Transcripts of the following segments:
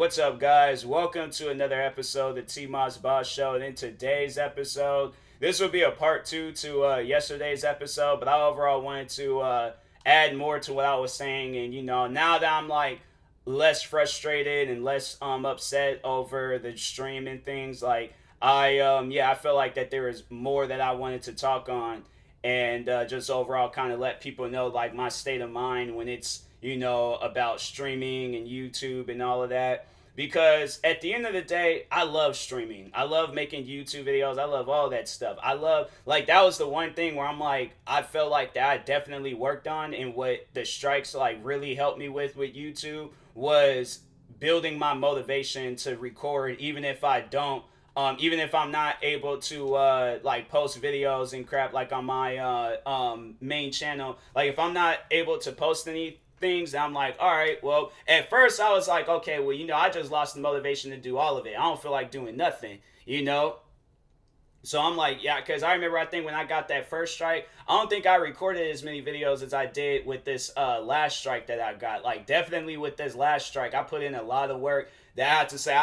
what's up, guys? Welcome to another episode of the TMossBoss Show. And in today's episode, this will be a part two to yesterday's episode, but I overall wanted to add more to what I was saying. And now that I'm like less frustrated and less upset over the stream and things, like I feel like that there is more that I wanted to talk on, and just overall kind of let people know like my state of mind when it's about streaming and YouTube and all of that. Because at the end of the day, I love streaming. I love making YouTube videos. I love all that stuff. I love, like, that was the one thing where I'm like, I felt like that I definitely worked on, and what the strikes like really helped me with YouTube was building my motivation to record, even if I don't even if I'm not able to like post videos and crap like on my main channel. Like if I'm not able to post any things, I'm like, all right, well, at first I was like, okay, well, I just lost the motivation to do all of it. I don't feel like doing nothing. So I'm like, yeah, because I remember, I think when I got that first strike, I don't think I recorded as many videos as I did with this last strike that I got. Like, definitely with this last strike, I put in a lot of work that I have to say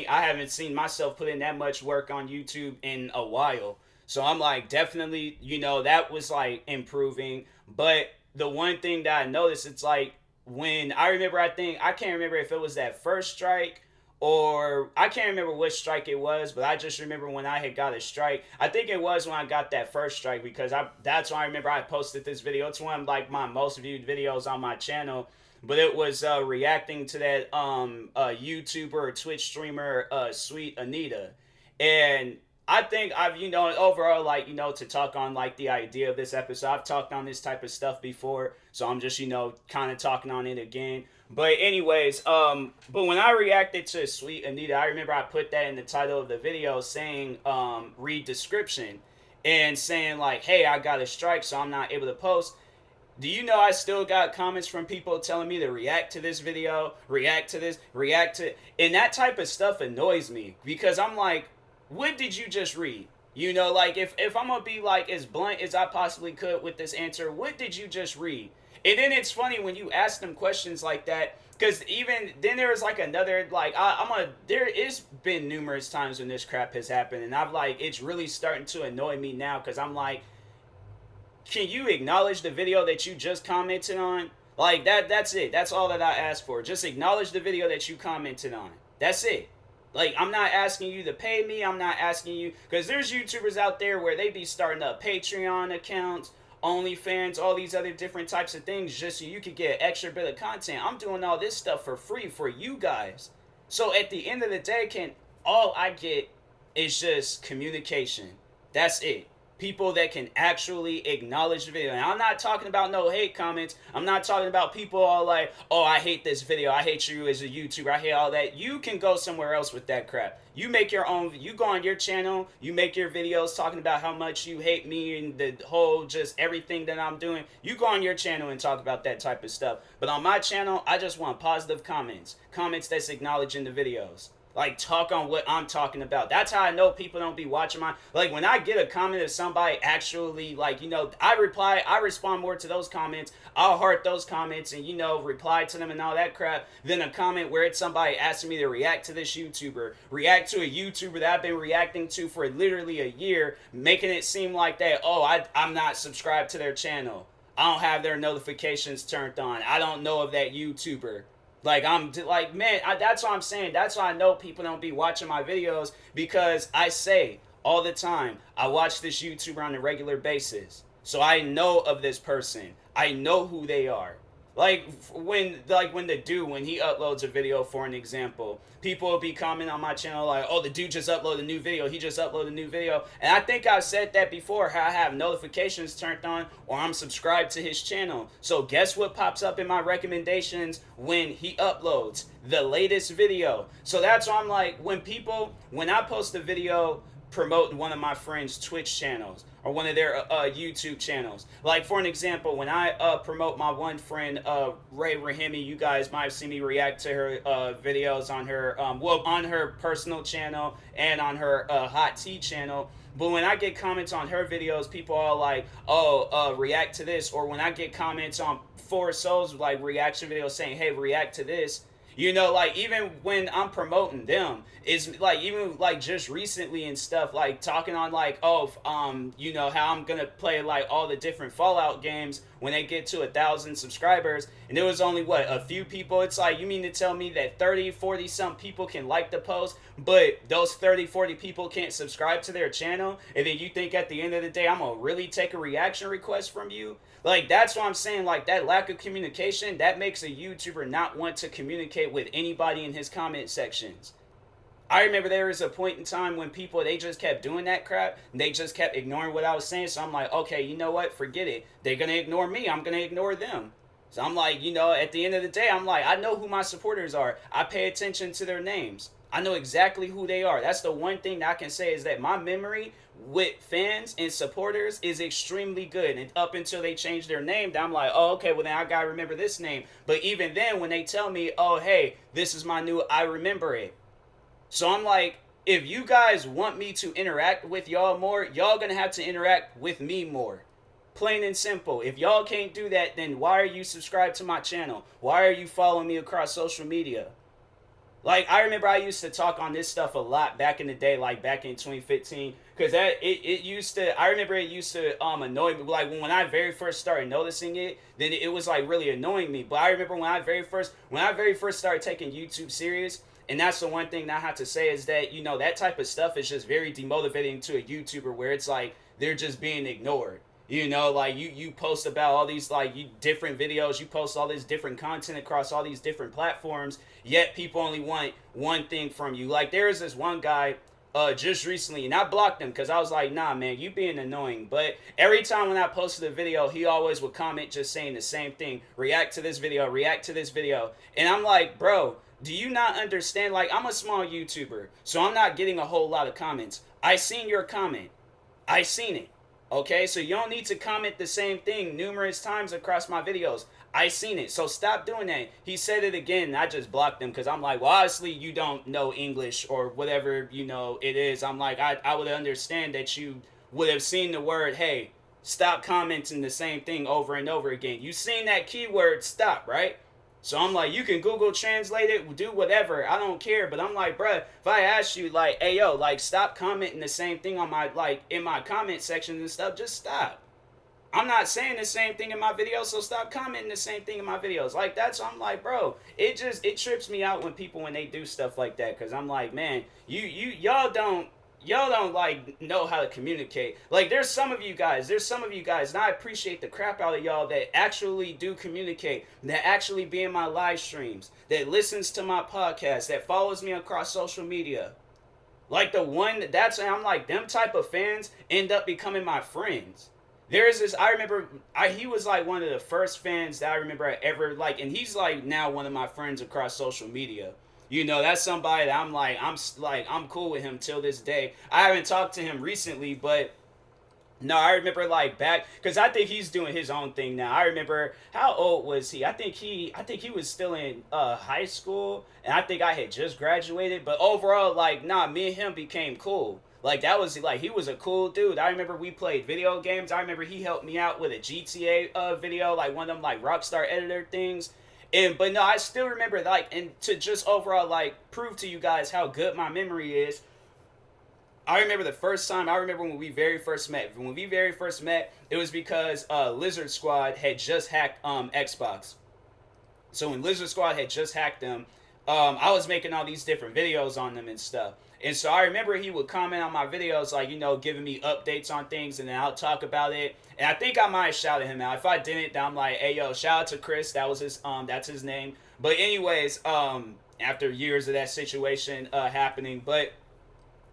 I haven't seen myself put in that much work on YouTube in a while. So I'm like, definitely, that was like improving. But the one thing that I noticed, it's like when I remember, I can't remember if it was that first strike or I can't remember which strike it was, but I just remember when I had got a strike. I think it was when I got that first strike, because that's when I remember I posted this video. It's one of like my most viewed videos on my channel, but it was reacting to that YouTuber or Twitch streamer, Sweet Anita. And I think I've, overall, like, to talk on, like, the idea of this episode, I've talked on this type of stuff before, so I'm just, kind of talking on it again. But anyways, but when I reacted to Sweet Anita, I remember I put that in the title of the video saying, read description, and saying, like, hey, I got a strike, so I'm not able to post. Do you know I still got comments from people telling me to react to this video, react to this, react to... And that type of stuff annoys me, because I'm like, what did you just read? Like, if I'm gonna be like as blunt as I possibly could with this answer, what did you just read? And then it's funny when you ask them questions like that, because even then there was like another, like, there is been numerous times when this crap has happened, and I've like, it's really starting to annoy me now, because I'm like, can you acknowledge the video that you just commented on? Like, that's it. That's all that I ask for. Just acknowledge the video that you commented on. That's it. Like, I'm not asking you to pay me. I'm not asking you, because there's YouTubers out there where they be starting up Patreon accounts, OnlyFans, all these other different types of things just so you could get an extra bit of content. I'm doing all this stuff for free for you guys. So at the end of the day, all I get is just communication. That's it. People that can actually acknowledge the video. And I'm not talking about no hate comments. I'm not talking about people all like, oh, I hate this video. I hate you as a YouTuber. I hate all that. You can go somewhere else with that crap. You make your own. You go on your channel. You make your videos talking about how much you hate me and the whole just everything that I'm doing. You go on your channel and talk about that type of stuff. But on my channel, I just want positive comments. Comments that's acknowledging the videos. Like, talk on what I'm talking about. That's how I know people don't be watching my... Like, when I get a comment of somebody actually, like, I respond more to those comments. I'll heart those comments and, reply to them and all that crap than a comment where it's somebody asking me to react to this YouTuber. React to a YouTuber that I've been reacting to for literally a year, making it seem like that, oh, I'm not subscribed to their channel. I don't have their notifications turned on. I don't know of that YouTuber. Like, I'm like, man, that's what I'm saying. That's why I know people don't be watching my videos, because I say all the time, I watch this YouTuber on a regular basis. So I know of this person. I know who they are. Like when the dude, when he uploads a video, for an example, people will be commenting on my channel like, oh, the dude just uploaded a new video. He just uploaded a new video. And I think I've said that before, how I have notifications turned on or I'm subscribed to his channel. So guess what pops up in my recommendations when he uploads? The latest video. So that's why I'm like, when I post a video promoting one of my friends' Twitch channels or one of their YouTube channels. Like, for an example, when I promote my one friend, Ray Rahimi, you guys might have seen me react to her videos on her, on her personal channel and on her Hot Tea channel. But when I get comments on her videos, people are like, oh, react to this. Or when I get comments on Four Souls, like, reaction videos saying, hey, react to this. You know, like even when I'm promoting them, it's like even like just recently and stuff, like talking on like, oh, you know how I'm gonna play like all the different Fallout games when they get to 1,000 subscribers, and there was only what, a few people. It's like, you mean to tell me that 30, 40 some people can like the post, but those 30, 40 people can't subscribe to their channel, and then you think at the end of the day I'm gonna really take a reaction request from you? Like, that's what I'm saying. Like, that lack of communication, that makes a YouTuber not want to communicate with anybody in his comment sections. I remember there was a point in time when people, they just kept doing that crap, and they just kept ignoring what I was saying. So I'm like, okay, you know what, forget it. They're gonna ignore me, I'm gonna ignore them. So I'm like, you know, at the end of the day, I'm like, I know who my supporters are. I pay attention to their names. I know exactly who they are. That's the one thing that I can say, is that my memory with fans and supporters is extremely good. And up until they change their name, I'm like, oh, okay, well then I gotta remember this name. But even then, when they tell me, oh, hey, this is my new, I remember it. So I'm like, if you guys want me to interact with y'all more, y'all gonna have to interact with me more. Plain and simple. If y'all can't do that, then why are you subscribed to my channel? Why are you following me across social media? Like, I remember I used to talk on this stuff a lot back in the day, like back in 2015, because it used to, I remember it used to annoy me. Like, when I very first started noticing it, then it was like really annoying me. But I remember when I very first started taking YouTube serious, and that's the one thing that I have to say, is that, you know, that type of stuff is just very demotivating to a YouTuber, where it's like they're just being ignored. You know, like you post about all these like different videos, you post all this different content across all these different platforms, yet people only want one thing from you. Like, there is this one guy just recently, and I blocked him because I was like, nah, man, you being annoying. But every time when I posted a video, he always would comment just saying the same thing: react to this video, react to this video. And I'm like, bro, do you not understand? Like, I'm a small YouTuber, so I'm not getting a whole lot of comments. I seen your comment. I seen it. Okay, so you don't need to comment the same thing numerous times across my videos. I seen it, so stop doing that. He said it again, and I just blocked him because I'm like, well, obviously you don't know English or whatever, you know, it is. I'm like, I would understand that you would have seen the word, hey, stop commenting the same thing over and over again. You seen that keyword, stop, right? So I'm like, you can Google translate it, do whatever, I don't care. But I'm like, bruh, if I ask you, like, hey, yo, like, stop commenting the same thing on my, like, in my comment section and stuff, just stop. I'm not saying the same thing in my videos, so stop commenting the same thing in my videos. Like, that's, I'm like, bro, it trips me out when they do stuff like that, because I'm like, man, y'all don't like know how to communicate. Like, there's some of you guys, and I appreciate the crap out of y'all that actually do communicate, that actually be in my live streams, that listens to my podcast, that follows me across social media. Like, I'm like, them type of fans end up becoming my friends. There's this, I remember, he was like one of the first fans that I remember I ever, like, and he's like now one of my friends across social media. You know, that's somebody that I'm cool with him till this day. I haven't talked to him recently, but no, I remember like back, because I think he's doing his own thing now. I remember, how old was he? I think he was still in high school, and I think I had just graduated. But overall, like, nah, me and him became cool. Like, that was, like, he was a cool dude. I remember we played video games. I remember he helped me out with a GTA video, like one of them, like, Rockstar editor things. But no, I still remember, like, and to just overall, like, prove to you guys how good my memory is, I remember the first time, when we very first met. It was because Lizard Squad had just hacked Xbox. So when Lizard Squad had just hacked them, I was making all these different videos on them and stuff. And so I remember he would comment on my videos, like, you know, giving me updates on things, and then I'll talk about it. And I think I might have shouted him out. If I didn't, then I'm like, hey, yo, shout out to Chris. That was his, that's his name. But anyways, after years of that situation happening, but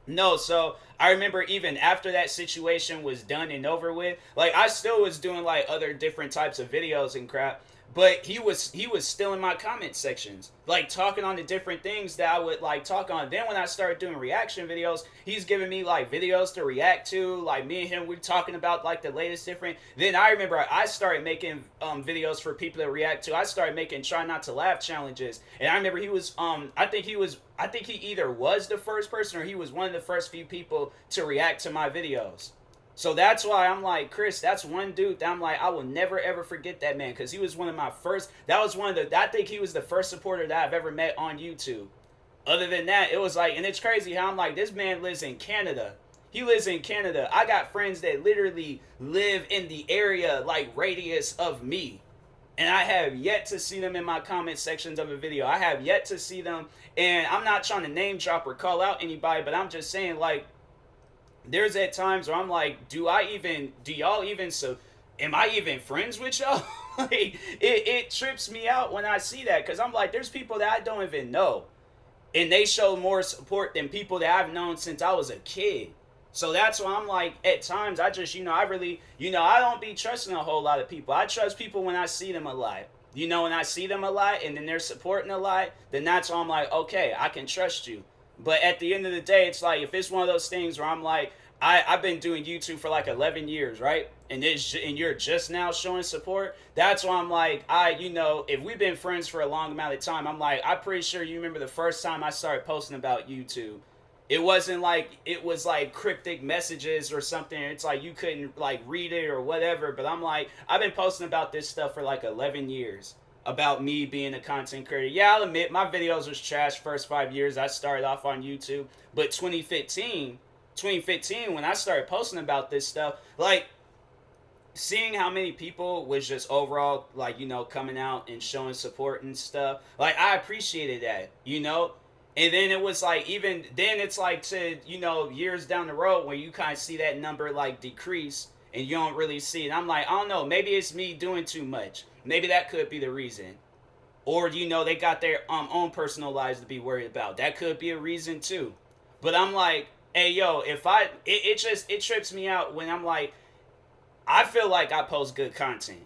no, so I remember even after that situation was done and over with, like, I still was doing, like, other different types of videos and crap. But he was still in my comment sections, like, talking on the different things that I would, like, talk on. Then when I started doing reaction videos, he's giving me, like, videos to react to. Like, me and him, we're talking about, like, the latest different. Then I remember I started making videos for people to react to. I started making try not to laugh challenges. And I remember he was, I think he either was the first person or he was one of the first few people to react to my videos. So that's why I'm like, Chris, that's one dude that I'm like, I will never ever forget that man, because he was one of my first, that was one of the, I think he was the first supporter that I've ever met on YouTube. Other than that, it was like, and it's crazy how I'm like, this man lives in Canada. He lives in Canada. I got friends that literally live in the area, like radius of me. And I have yet to see them in my comment sections of a video. I have yet to see them. And I'm not trying to name drop or call out anybody, but I'm just saying, like, there's at times where I'm like, do y'all even, so, am I even friends with y'all? Like, it trips me out when I see that, because I'm like, there's people that I don't even know. And they show more support than people that I've known since I was a kid. So that's why I'm like, at times, I just, I really, I don't be trusting a whole lot of people. I trust people when I see them a lot. When I see them a lot and then they're supporting a lot, then that's why I'm like, okay, I can trust you. But at the end of the day, it's like, if it's one of those things where I'm like, I've been doing YouTube for like 11 years, right? And you're just now showing support. That's why I'm like, if we've been friends for a long amount of time, I'm like, I'm pretty sure you remember the first time I started posting about YouTube. It wasn't like it was like cryptic messages or something. It's like you couldn't like read it or whatever. But I'm like, I've been posting about this stuff for like 11 years. About me being a content creator. Yeah, I'll admit my videos was trash first 5 years I started off on YouTube. But 2015, when I started posting about this stuff, like, seeing how many people was just overall, like, coming out and showing support and stuff, like, I appreciated that. And then it was like, even then it's like, to years down the road when you kind of see that number like decrease and you don't really see it, I'm like, I don't know, maybe it's me doing too much. Maybe that could be the reason. Or they got their own personal lives to be worried about. That could be a reason too. But I'm like, hey, yo, it trips me out when I'm like, I feel like I post good content.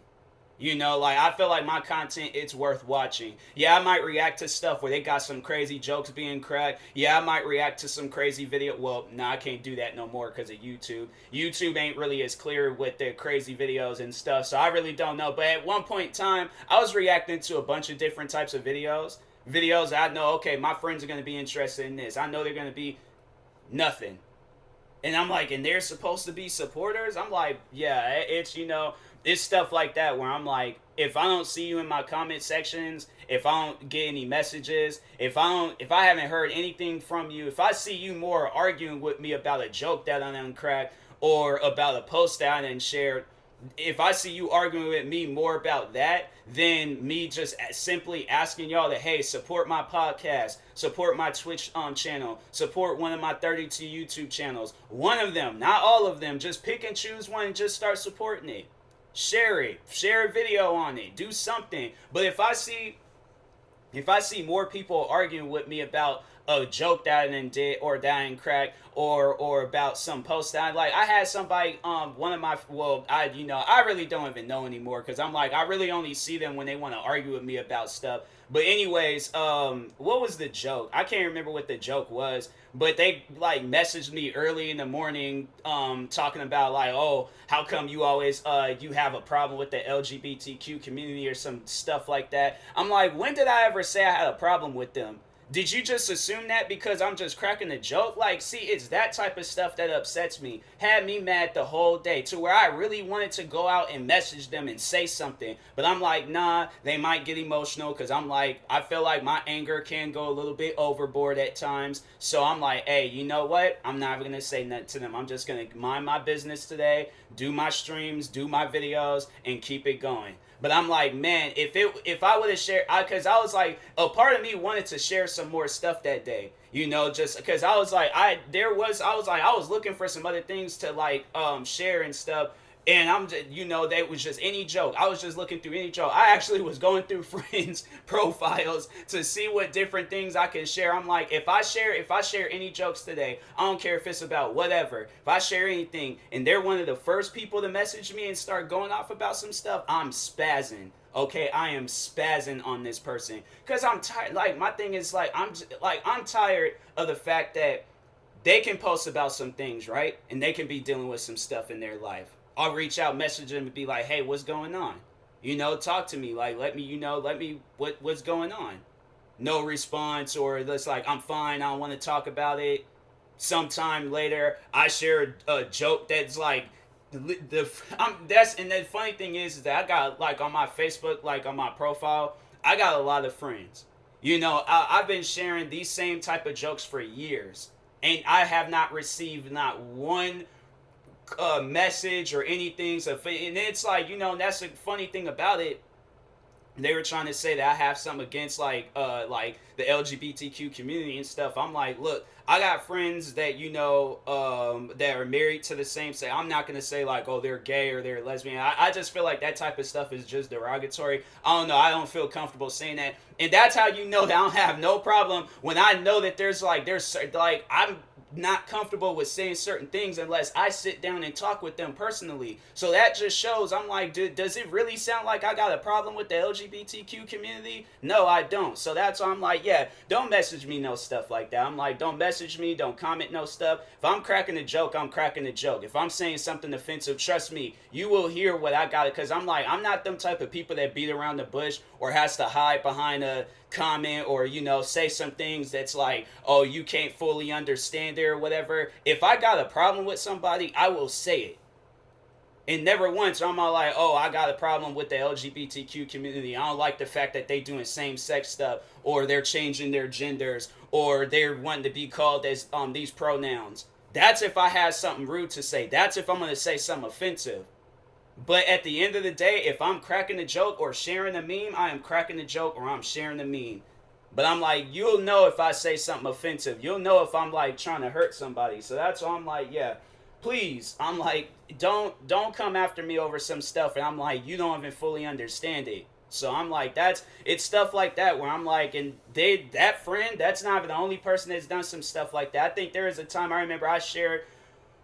Like, I feel like my content, it's worth watching. Yeah, I might react to stuff where they got some crazy jokes being cracked. Yeah, I might react to some crazy video. Well, nah, I can't do that no more because of YouTube. YouTube ain't really as clear with their crazy videos and stuff, so I really don't know. But at one point in time, I was reacting to a bunch of different types of videos. Videos I know, okay, my friends are going to be interested in this. I know they're going to be nothing. And I'm like, and they're supposed to be supporters? I'm like, yeah, it's stuff like that where I'm like, if I don't see you in my comment sections, if I don't get any messages, if I haven't heard anything from you, if I see you more arguing with me about a joke that I done cracked or about a post that I done shared, if I see you arguing with me more about that than me just simply asking y'all to, hey, support my podcast, support my Twitch channel, support one of my 32 YouTube channels, one of them, not all of them, just pick and choose one and just start supporting it. Share it, share a video on it, do something. But if I see more people arguing with me about a joke that I didn't did or that I didn't crack or about some post that I had somebody one of my, well, I really don't even know anymore because I'm like, I really only see them when they want to argue with me about stuff. But anyways, what was the joke? I can't remember what the joke was, but they like messaged me early in the morning talking about like, oh, how come you always you have a problem with the LGBTQ community or some stuff like that. I'm like, when did I ever say I had a problem with them? Did you just assume that because I'm just cracking a joke? Like, see, it's that type of stuff that upsets me. Had me mad the whole day to where I really wanted to go out and message them and say something. But I'm like, nah, they might get emotional because I'm like, I feel like my anger can go a little bit overboard at times. So I'm like, hey, you know what? I'm not going to say nothing to them. I'm just going to mind my business today, do my streams, do my videos, and keep it going. But I'm like, man, if I would have shared, because I was like, a part of me wanted to share some more stuff that day, just because I was like, I was looking for some other things to like share and stuff. And I'm just, they was just any joke. I was just looking through any joke. I actually was going through friends' profiles to see what different things I can share. I'm like, if I share any jokes today, I don't care if it's about whatever. If I share anything and they're one of the first people to message me and start going off about some stuff, I'm spazzing. Okay, I am spazzing on this person because I'm tired. Like, my thing is like, I'm tired of the fact that they can post about some things, right? And they can be dealing with some stuff in their life. I'll reach out, message them, and be like, hey, what's going on? Talk to me. Like, let me, what's going on? No response, or it's like, I'm fine, I don't want to talk about it. sometime later I share a joke that's like that's and the funny thing is that I got like on my Facebook, like on my profile, I got a lot of friends. You know, I've been sharing these same type of jokes for years, and I have not received not one message or anything. So, and it's like, you know, that's the funny thing about it. They were trying to say that I have something against like the LGBTQ community and stuff. I'm like, look, I got friends that, you know, that are married to the same sex. I'm not gonna say like, oh, they're gay or they're lesbian. I just feel like that type of stuff is just derogatory. I don't know. I don't feel comfortable saying that, and that's how you know that I don't have no problem when I know that there's like I'm not comfortable with saying certain things unless I sit down and talk with them personally. So that just shows, I'm like, dude, does it really sound like I got a problem with the LGBTQ community? No, I don't. So that's why I'm like, yeah, don't message me no stuff like that. I'm like, don't message me, don't comment no stuff. If I'm cracking a joke, I'm cracking a joke. If I'm saying something offensive, trust me, you will hear what I got. Because I'm like, I'm not them type of people that beat around the bush or has to hide behind a comment or, you know, say some things that's like, oh, you can't fully understand it or whatever. If I got a problem with somebody, I will say it. And never once I'm all like, oh, I got a problem with the LGBTQ community. I don't like the fact that they doing same-sex stuff, or they're changing their genders, or they're wanting to be called as these pronouns. That's if I have something rude to say. That's if I'm going to say something offensive. But at the end of the day, if I'm cracking a joke or sharing a meme, I am cracking a joke or I'm sharing a meme. But I'm like, you'll know if I say something offensive. You'll know if I'm like trying to hurt somebody. So that's why I'm like, yeah, please. I'm like, don't come after me over some stuff. And I'm like, you don't even fully understand it. So I'm like, it's stuff like that where I'm like, and that friend, that's not the only person that's done some stuff like that. I think there was a time I remember I shared,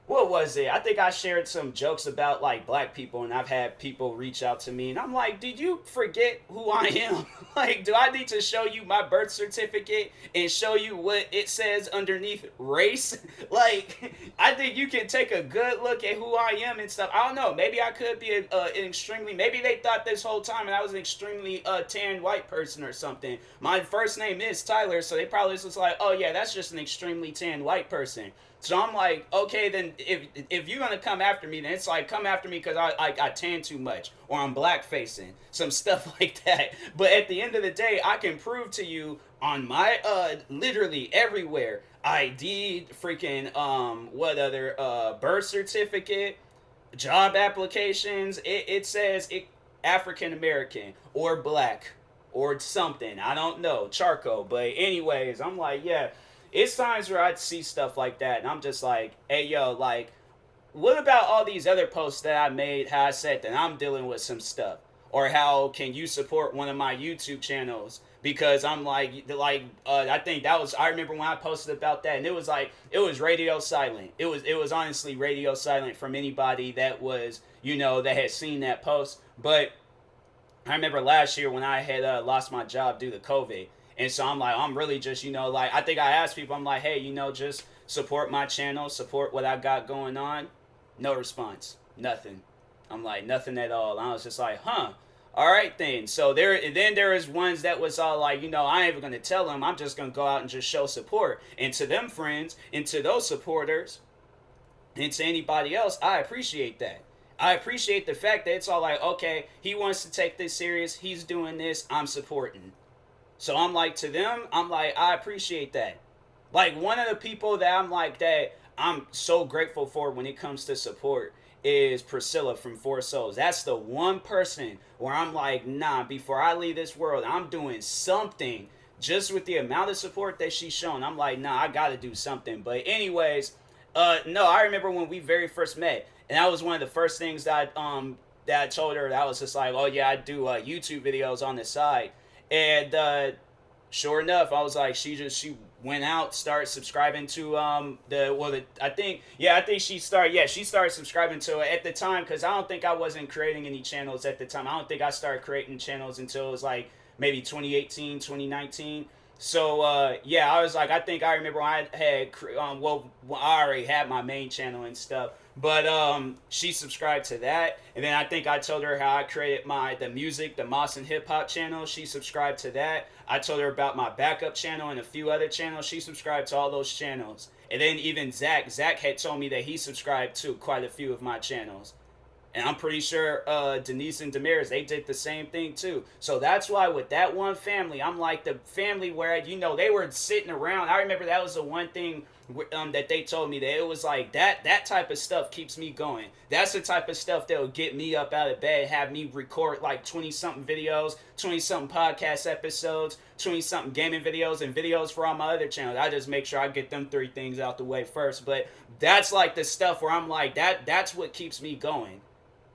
what was it? I think I shared some jokes about like black people, and I've had people reach out to me, and I'm like, did you forget who I am? Like, do I need to show you my birth certificate and show you what it says underneath race? Like, I think you can take a good look at who I am and stuff. I don't know. Maybe I could be an extremely, maybe they thought this whole time and I was an extremely tan white person or something. My first name is Tyler, so they probably was like, oh yeah, that's just an extremely tan white person. So I'm like, okay, then if you're gonna come after me, then it's like, come after me because I tan too much or I'm black facing, some stuff like that. But at the end of the day, I can prove to you on my literally everywhere, ID, freaking what other birth certificate, job applications, it says it African American or black or something. I don't know, charcoal. But anyways, I'm like, yeah. It's times where I see stuff like that, and I'm just like, hey, yo, like, what about all these other posts that I made, how I said that I'm dealing with some stuff? Or how can you support one of my YouTube channels? Because I'm like, I think that was, I remember when I posted about that, and it was like, it was radio silent. It was honestly radio silent from anybody that was, you know, that had seen that post. But I remember last year when I had lost my job due to COVID. And so I'm like, I'm really just, you know, like, I think I asked people, I'm like, hey, you know, just support my channel, support what I got going on. No response. Nothing. I'm like, nothing at all. I was just like, huh. All right, then. So there is ones that was all like, you know, I ain't even going to tell them. I'm just going to go out and just show support. And to them friends, and to those supporters, and to anybody else, I appreciate that. I appreciate the fact that it's all like, okay, he wants to take this serious. He's doing this. I'm supporting. So I'm like, to them, I'm like, I appreciate that. Like, one of the people that I'm like, that I'm so grateful for when it comes to support is Priscilla from Four Souls. That's the one person where I'm like, nah, before I leave this world, I'm doing something. Just with the amount of support that she's shown, I'm like, nah, I gotta do something. But anyways, no, I remember when we very first met, and that was one of the first things that I told her. That I was just like, oh yeah, I do YouTube videos on the side. And sure enough, I was like, she went out, started subscribing to I think she started subscribing to it at the time, because I don't think I wasn't creating any channels at the time. I don't think I started creating channels until it was like maybe 2018, 2019. So yeah, I was like, I think I remember when I had I already had my main channel and stuff, but she subscribed to that, and then I think I told her how I created the music, the Moss and Hip Hop channel. She subscribed to that. I told her about my backup channel and a few other channels. She subscribed to all those channels, and then even Zach had told me that he subscribed to quite a few of my channels. And I'm pretty sure Denise and Damaris, they did the same thing too. So that's why with that one family, I'm like the family where, they were sitting around. I remember that was the one thing that they told me, that it was like that type of stuff keeps me going. That's the type of stuff that will get me up out of bed, have me record like 20-something videos, 20-something podcast episodes, 20-something gaming videos, and videos for all my other channels. I just make sure I get them 3 things out the way first. But that's like the stuff where I'm like, that's what keeps me going.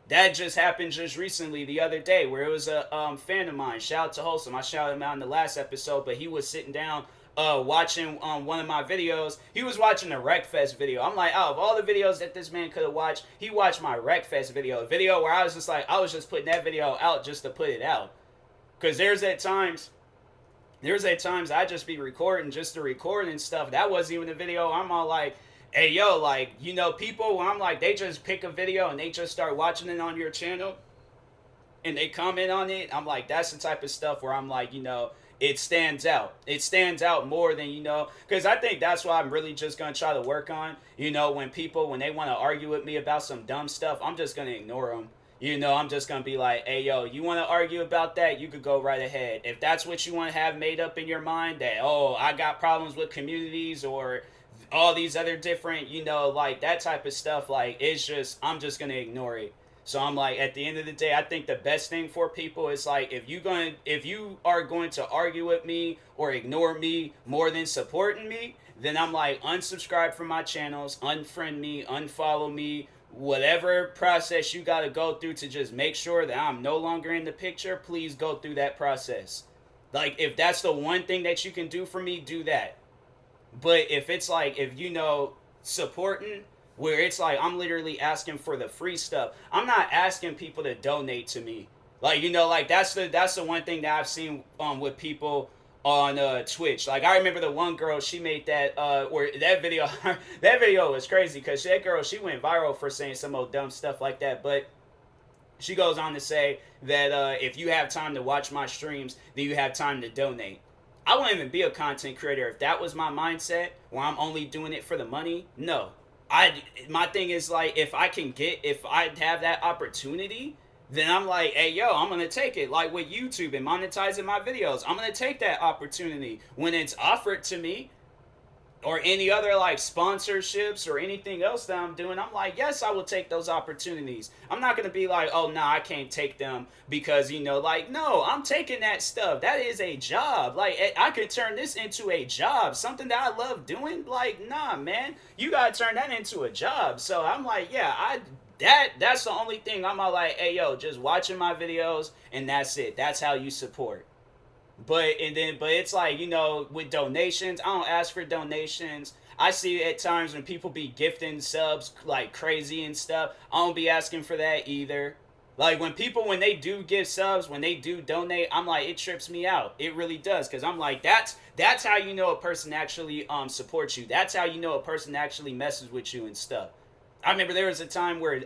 That just happened just recently, the other day, where it was a fan of mine. Shout out to Wholesome. I shouted him out in the last episode, but he was sitting down watching one of my videos. He was watching the Wreckfest video. I'm like, out of all the videos that this man could have watched, he watched my Wreckfest video. A video where I was just putting that video out just to put it out. Because there's at times I just be recording just to record and stuff. That wasn't even a video. I'm all like, hey, yo, like, people, when I'm like, they just pick a video and they just start watching it on your channel and they comment on it. I'm like, that's the type of stuff where I'm like, it stands out. It stands out more than, because I think that's why I'm really just going to try to work on, when they want to argue with me about some dumb stuff, I'm just going to ignore them. I'm just going to be like, hey, yo, you want to argue about that? You could go right ahead. If that's what you want to have made up in your mind, that, oh, I got problems with communities or all these other different, like that type of stuff, like I'm just gonna ignore it. So I'm like, at the end of the day, I think the best thing for people is like, if you are going to argue with me or ignore me more than supporting me, then I'm like, unsubscribe from my channels, unfriend me, unfollow me, whatever process you got to go through to just make sure that I'm no longer in the picture, please go through that process. Like, if that's the one thing that you can do for me, do that. But if it's like, supporting, where it's like I'm literally asking for the free stuff, I'm not asking people to donate to me. Like, like that's the one thing that I've seen with people on Twitch. Like, I remember the one girl, she made that or that video that video was crazy, because that girl, she went viral for saying some old dumb stuff like that. But she goes on to say that if you have time to watch my streams, then you have time to donate. I wouldn't even be a content creator if that was my mindset, where I'm only doing it for the money. No. My thing is, like, if I have that opportunity, then I'm like, hey, yo, I'm going to take it. Like with YouTube and monetizing my videos, I'm going to take that opportunity when it's offered to me. Or any other like sponsorships or anything else that I'm doing, I'm like, yes, I will take those opportunities. I'm not gonna be like, oh, nah, I can't take them because, like, no, I'm taking that stuff. That is a job. Like, I could turn this into a job, something that I love doing. Like, nah, man, you gotta turn that into a job. So I'm like, yeah, that's the only thing. I'm all like, hey, yo, just watching my videos and that's it. That's how you support. But it's like, with donations, I don't ask for donations. I see at times when people be gifting subs like crazy and stuff. I don't be asking for that either. Like when they do give subs, when they do donate, I'm like, it trips me out. It really does, because I'm like, that's how a person actually supports you. That's how a person actually messes with you and stuff. I remember there was a time where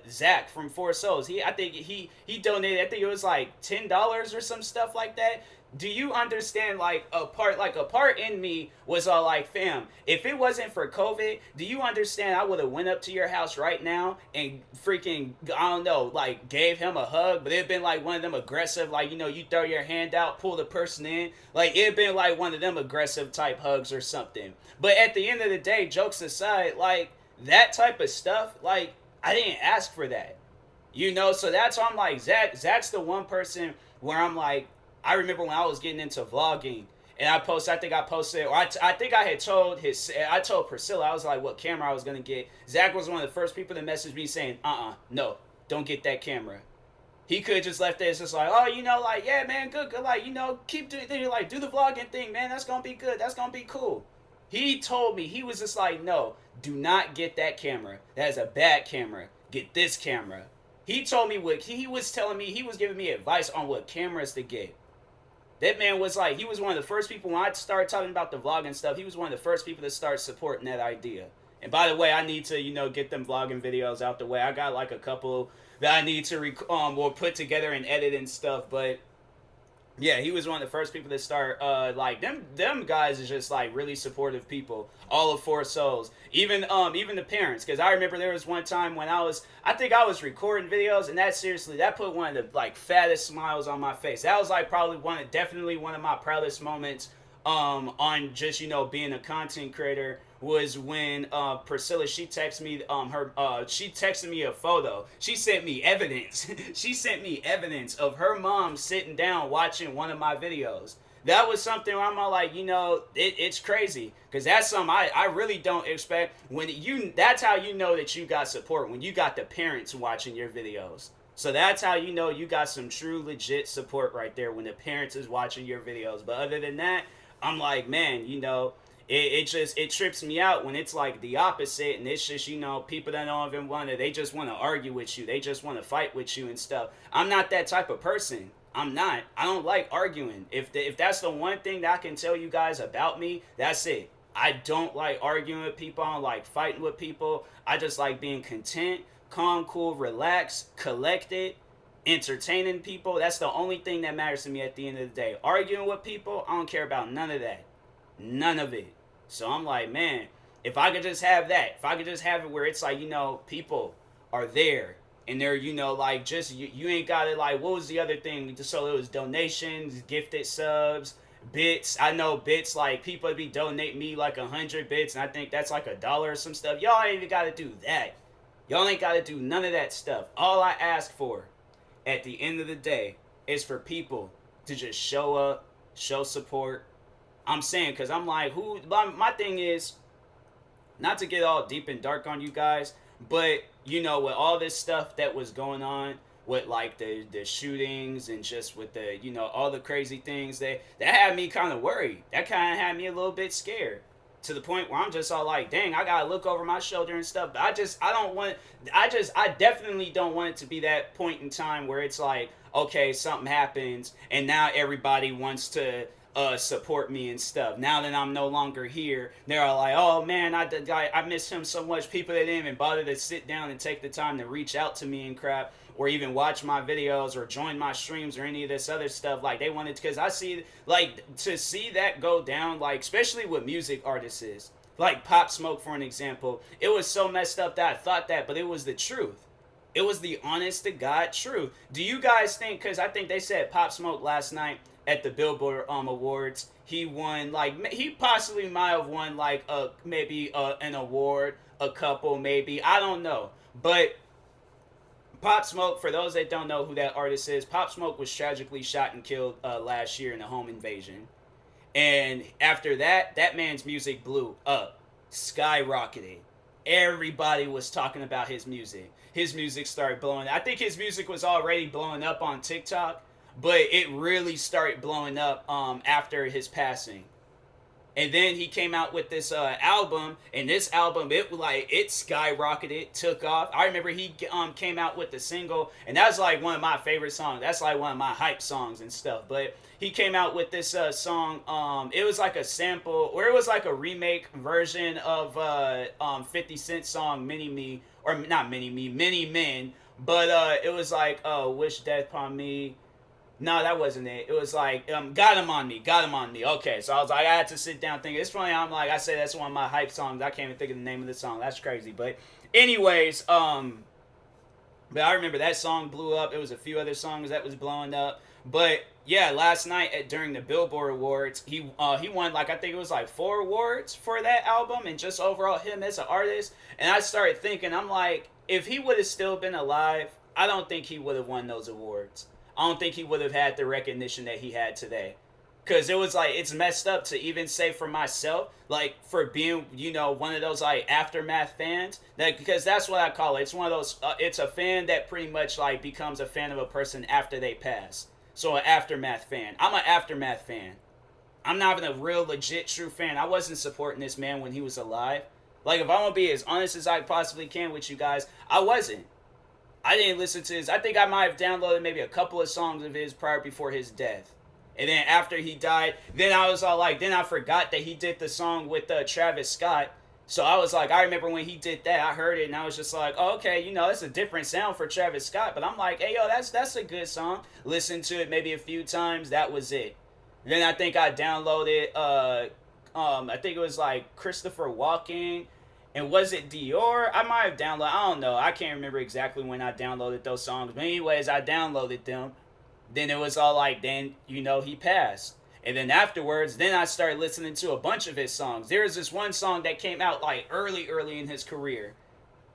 Zach from Four Souls, I think he donated, I think it was like $10 or some stuff like that. Do you understand, like a part in me was all like, fam, if it wasn't for COVID, do you understand I would have went up to your house right now and freaking, I don't know, like gave him a hug, but it'd been like one of them aggressive, like, you throw your hand out, pull the person in, like it'd been like one of them aggressive type hugs or something. But at the end of the day, jokes aside, like that type of stuff, like I didn't ask for that, so that's why I'm like, Zach's the one person where I'm like, I remember when I was getting into vlogging, and I think I told Priscilla, I was like, what camera I was going to get. Zach was one of the first people that messaged me saying, no, don't get that camera. He could have just left it. It's just like, oh, like, yeah, man, good, like, keep doing it, like, do the vlogging thing, man, that's going to be good, that's going to be cool. He told me, he was just like, no, do not get that camera. That is a bad camera. Get this camera. He told me he was telling me, he was giving me advice on what cameras to get. That man was like, he was one of the first people when I started talking about the vlogging stuff. He was one of the first people to start supporting that idea. And by the way, I need to, get them vlogging videos out the way. I got like a couple that I need to put together and edit and stuff. But yeah, he was one of the first people to start. Like them guys is just like really supportive people. All of Four Souls, even the parents. Because I remember there was one time when I think I was recording videos, and that put one of the like fattest smiles on my face. That was like probably definitely one of my proudest moments. On just being a content creator was when Priscilla, she texted me she texted me a photo. She sent me evidence. She sent me evidence of her mom sitting down watching one of my videos. That was something where I'm all like, it's crazy, because that's something I really don't expect. That's how you know that you got support, when you got the parents watching your videos. So that's how you know you got some true legit support right there, when the parents is watching your videos. But other than that, I'm like, man, it trips me out when it's like the opposite, and it's just, people that don't even they just want to argue with you. They just want to fight with you and stuff. I'm not that type of person. I'm not. I don't like arguing. If that's the one thing that I can tell you guys about me, that's it. I don't like arguing with people. I don't like fighting with people. I just like being content, calm, cool, relaxed, collected, entertaining people. That's the only thing that matters to me at the end of the day. Arguing with people, I don't care about none of that. None of it. So I'm like, man, if I could just have that, if I could just have it where it's like, people are there, and they're, like, just, you ain't got it, like, what was the other thing? So it was donations, gifted subs, bits. I know bits, like, people be donating me like 100 bits, and I think that's like $1 or some stuff. Y'all ain't even got to do that. Y'all ain't got to do none of that stuff. All I ask for at the end of the day is for people to just show up, show support. I'm saying, because I'm like, my thing is, not to get all deep and dark on you guys, but, with all this stuff that was going on, with like the shootings, and just with the, all the crazy things, that had me kind of worried. That kind of had me a little bit scared. To the point where I'm just all like, dang, I gotta look over my shoulder and stuff. But I definitely don't want it to be that point in time where it's like, okay, something happens, and now everybody wants to support me and stuff. Now that I'm no longer here, they're all like, oh man, I miss him so much. People that didn't even bother to sit down and take the time to reach out to me and crap, or even watch my videos or join my streams or any of this other stuff. Like, they wanted, because I see, like, to see that go down, like, especially with music artists is, like Pop Smoke, for an example, it was so messed up that I thought that, but it was the truth. It was the honest to God truth. Do you guys think, because I think they said Pop Smoke last night at the Billboard Awards, he won, like, he possibly might have won, like, maybe an award, a couple, maybe, I don't know. But Pop Smoke, for those that don't know who that artist is, Pop Smoke was tragically shot and killed last year in a home invasion. And after that, that man's music blew up, skyrocketed. Everybody was talking about his music. His music started blowing. I think his music was already blowing up on TikTok, but it really started blowing up after his passing. And then he came out with this album, and this album, it skyrocketed, took off. I remember he came out with the single, and that's like one of my favorite songs. That's like one of my hype songs and stuff. But he came out with this song. It was like a sample, or it was like a remake version of 50 Cent song Mini Me, or not Mini Me, Many Men. But it was like Wish Death Upon Me. No, that wasn't it. It was like, Got Him On Me. Okay, so I was like, I had to sit down thinking. It's funny, I'm like, I say that's one of my hype songs. I can't even think of the name of the song. That's crazy. But anyways, but I remember that song blew up. There was a few other songs that was blowing up. But yeah, last night during the Billboard Awards, he won, like, I think it was like 4 awards for that album, and just overall him as an artist. And I started thinking, I'm like, if he would have still been alive, I don't think he would have won those awards. I don't think he would have had the recognition that he had today. Because it was like, it's messed up to even say for myself, like, for being, one of those, like, aftermath fans. Because that's what I call it. It's one of those, it's a fan that pretty much, like, becomes a fan of a person after they pass. So an aftermath fan. I'm an aftermath fan. I'm not even a real, legit, true fan. I wasn't supporting this man when he was alive. Like, if I'm going to be as honest as I possibly can with you guys, I wasn't. I didn't listen to his. I think I might have downloaded maybe a couple of songs of his before his death. And then after he died, then I was all like, then I forgot that he did the song with Travis Scott. So I was like, I remember when he did that, I heard it and I was just like, oh, okay, you know, that's a different sound for Travis Scott. But I'm like, hey, yo, that's a good song. Listened to it maybe a few times. That was it. Then I think I downloaded, I think it was like Christopher Walken. And was it Dior? I might have downloaded, I don't know. I can't remember exactly when I downloaded those songs. But anyways, I downloaded them. Then it was all like, then, you know, he passed. And then afterwards, then I started listening to a bunch of his songs. There was this one song that came out like early in his career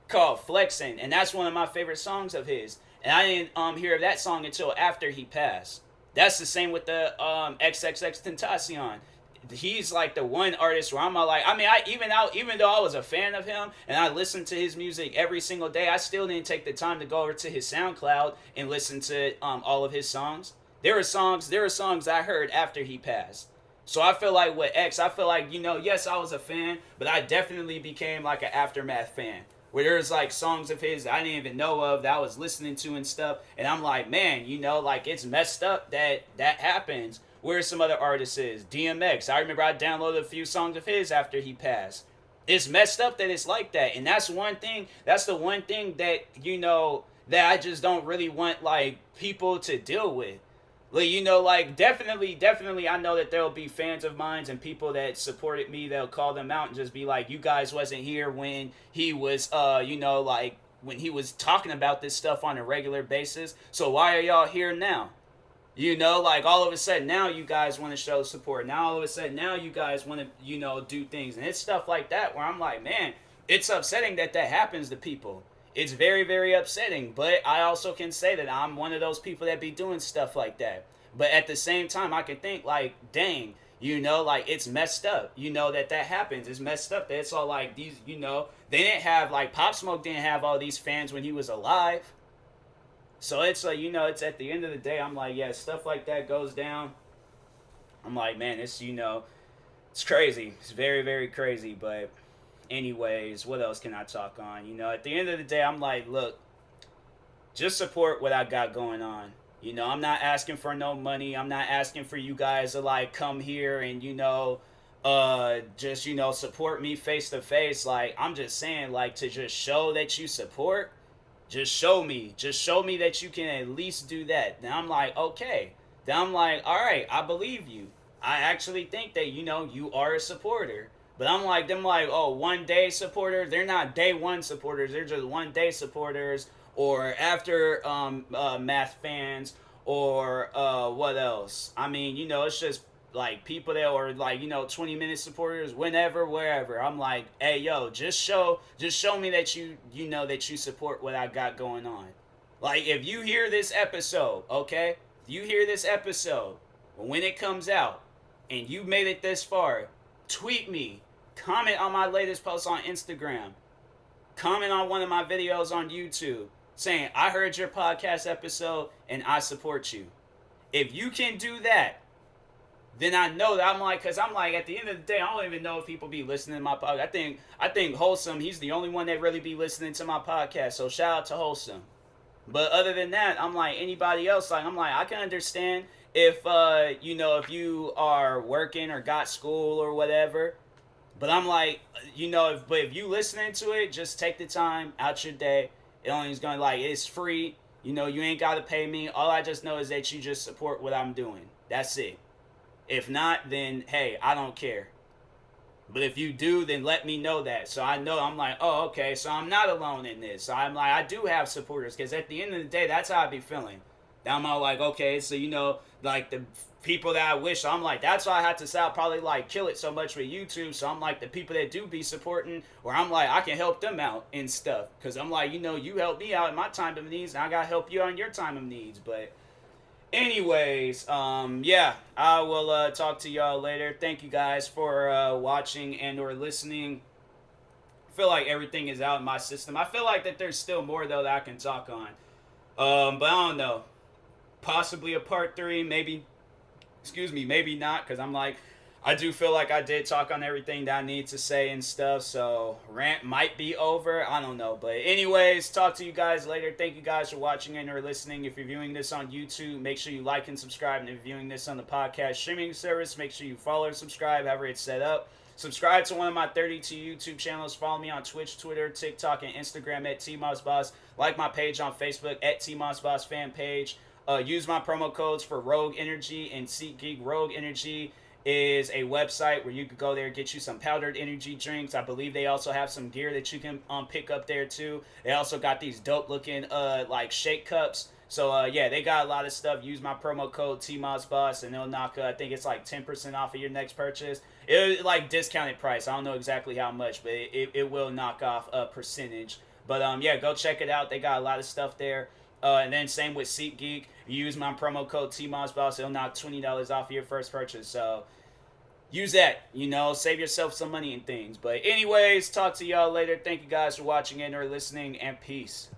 called Flexin'. And that's one of my favorite songs of his. And I didn't hear that song until after he passed. That's the same with the XXX Tentacion. He's like the one artist where I'm like, I mean, even though I was a fan of him and I listened to his music every single day, I still didn't take the time to go over to his SoundCloud and listen to all of his songs. There were songs I heard after he passed. So I feel like with X, I feel like, you know, yes, I was a fan, but I definitely became like an Aftermath fan. Where there's like songs of his that I didn't even know of that I was listening to and stuff. And I'm like, man, you know, like it's messed up that happens. Where some other artists is? DMX. I remember I downloaded a few songs of his after he passed. It's messed up that it's like that. And that's the one thing that, you know, that I just don't really want like people to deal with. Like, you know, like definitely I know that there'll be fans of mine and people that supported me, they'll call them out and just be like, you guys wasn't here when he was you know, like when he was talking about this stuff on a regular basis. So why are y'all here now? You know, like all of a sudden now you guys want to show support. Now all of a sudden now you guys want to, you know, do things. And it's stuff like that where I'm like, man, it's upsetting that happens to people. It's very, very upsetting. But I also can say that I'm one of those people that be doing stuff like that. But at the same time, I can think like, dang, you know, like it's messed up. You know that happens. It's messed up that it's all like these, you know, they didn't have like Pop Smoke didn't have all these fans when he was alive. So it's like, you know, it's at the end of the day, I'm like, yeah, stuff like that goes down. I'm like, man, it's, you know, it's crazy. It's very, very crazy. But anyways, what else can I talk on? You know, at the end of the day, I'm like, look, just support what I got going on. You know, I'm not asking for no money. I'm not asking for you guys to like come here and, you know, just, you know, support me face to face. Like, I'm just saying, like, to just show that you support. Just show me that you can at least do that. Then I'm like, okay. Then I'm like, all right, I believe you. I actually think that, you know, you are a supporter. But I'm like, them like, oh, 1 day supporters. They're not day one supporters. They're just 1 day supporters. Or after math fans. Or what else? I mean, you know, it's just like people that are like, you know, 20-minute supporters, whenever, wherever. I'm like, hey, yo, just show me that you know that you support what I got going on. Like, if you hear this episode, okay, if you hear this episode when it comes out and you made it this far, tweet me, comment on my latest post on Instagram, comment on one of my videos on YouTube saying I heard your podcast episode and I support you. If you can do that, then I know that I'm like, because I'm like, at the end of the day, I don't even know if people be listening to my podcast. I think Wholesome, he's the only one that really be listening to my podcast. So shout out to Wholesome. But other than that, I'm like, anybody else, like, I'm like, I can understand if, you know, if you are working or got school or whatever. But I'm like, you know, if you listening to it, just take the time out your day. It only is going to, like, it's free. You know, you ain't got to pay me. All I just know is that you just support what I'm doing. That's it. If not, then, hey, I don't care. But if you do, then let me know that. So I know, I'm like, oh, okay, so I'm not alone in this. So I'm like, I do have supporters. Because at the end of the day, that's how I be feeling. I'm all like, okay, so, you know, like the people that I wish. So I'm like, that's why I had to say I'll probably like kill it so much with YouTube. So I'm like, the people that do be supporting, or I'm like, I can help them out and stuff. Because I'm like, you know, you help me out in my time of needs, and I got to help you out in your time of needs. But anyways, yeah, I will talk to y'all later. Thank you guys for watching and or listening. I feel like everything is out in my system. I feel like that there's still more, though, that I can talk on. But I don't know. Possibly a part 3, maybe. Excuse me, maybe not, because I'm like, I do feel like I did talk on everything that I need to say and stuff, so rant might be over. I don't know. But anyways, talk to you guys later. Thank you guys for watching and or listening. If you're viewing this on YouTube, make sure you like and subscribe. And if you're viewing this on the podcast streaming service, make sure you follow and subscribe, however it's set up. Subscribe to one of my 32 YouTube channels. Follow me on Twitch, Twitter, TikTok, and Instagram at TMossBoss. Like my page on Facebook at TMossBoss fan page. Use my promo codes for Rogue Energy and SeatGeek. Rogue Energy is a website where you could go there and get you some powdered energy drinks. I believe they also have some gear that you can pick up there too. They also got these dope looking like shake cups. So yeah, they got a lot of stuff. Use my promo code TMossBoss and they'll knock I think it's like 10% off of your next purchase. It like discounted price. I don't know exactly how much, but it will knock off a percentage. But yeah, go check it out. They got a lot of stuff there. And then same with SeatGeek. You use my promo code TMossBoss, it'll knock $20 off of your first purchase. So use that, save yourself some money and things. But anyways, talk to y'all later. Thank you guys for watching and or listening, and peace.